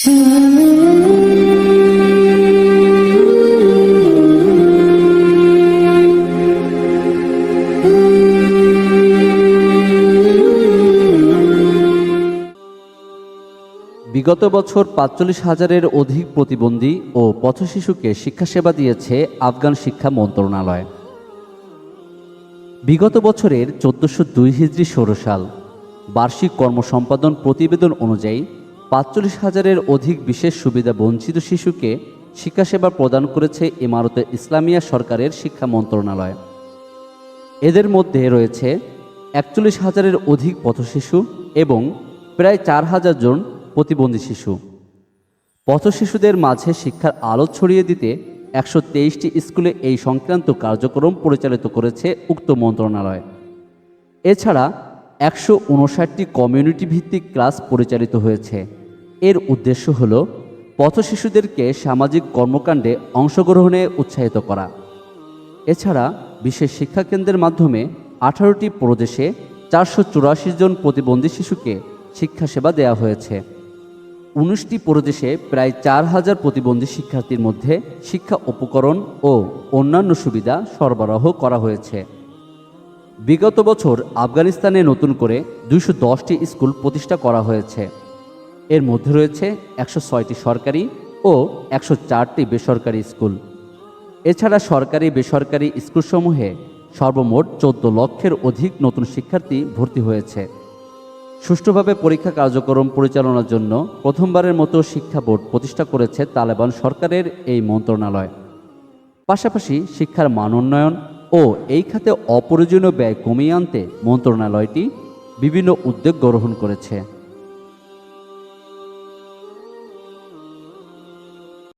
বিগত বছর ৪৫,০০০-এর অধিক প্রতিবন্ধী ও পথশিশুকে শিক্ষাসেবা দিয়েছে আফগান শিক্ষা মন্ত্রণালয়। বিগত বছরের ১৪০২ হিজরি ষোড়শাল বার্ষিক কর্মসম্পাদন প্রতিবেদন অনুযায়ী ৪৫,০০০-এর অধিক বিশেষ সুবিধা বঞ্চিত শিশুকে শিক্ষাসেবা প্রদান করেছে ইমারতে ইসলামিয়া সরকারের শিক্ষা মন্ত্রণালয়। এদের মধ্যে রয়েছে ৪১,০০০-এর অধিক পথশিশু এবং প্রায় ৪,০০০ জন প্রতিবন্ধী শিশু। পথশিশুদের মাঝে শিক্ষার আলো ছড়িয়ে দিতে ১২৩টি স্কুলে এই সংক্রান্ত কার্যক্রম পরিচালিত করেছে উক্ত মন্ত্রণালয়। এছাড়া ১৫৯টি কমিউনিটি ভিত্তিক ক্লাস পরিচালিত হয়েছে। এর উদ্দেশ্য হল পথশিশুদেরকে সামাজিক কর্মকাণ্ডে অংশগ্রহণে উৎসাহিত করা। এছাড়া বিশেষ শিক্ষাকেন্দ্রের মাধ্যমে ১৮টি প্রদেশে ৪৮৪ জন প্রতিবন্ধী শিশুকে শিক্ষাসেবা দেওয়া হয়েছে। ১৯টি প্রদেশে প্রায় ৪,০০০ প্রতিবন্ধী শিক্ষার্থীর মধ্যে শিক্ষা উপকরণ ও অন্যান্য সুবিধা সরবরাহ করা হয়েছে। বিগত বছর আফগানিস্তানে নতুন করে ২১০টি স্কুল প্রতিষ্ঠা করা হয়েছে। এর মধ্যে রয়েছে ১০৬টি সরকারি ও ১০৪টি বেসরকারি স্কুল। এছাড়া সরকারি বেসরকারি স্কুলসমূহে সর্বমোট ১৪ লক্ষের অধিক নতুন শিক্ষার্থী ভর্তি হয়েছে। সুষ্ঠুভাবে পরীক্ষা কার্যক্রম পরিচালনার জন্য প্রথমবারের মতো শিক্ষা বোর্ড প্রতিষ্ঠা করেছে তালেবান সরকারের এই মন্ত্রণালয়। পাশাপাশি শিক্ষার মান উন্নয়ন ও এই খাতে অপ্রয়োজনীয় ব্যয় কমিয়ে আনতে মন্ত্রণালয়টি বিভিন্ন উদ্যোগ গ্রহণ করেছে।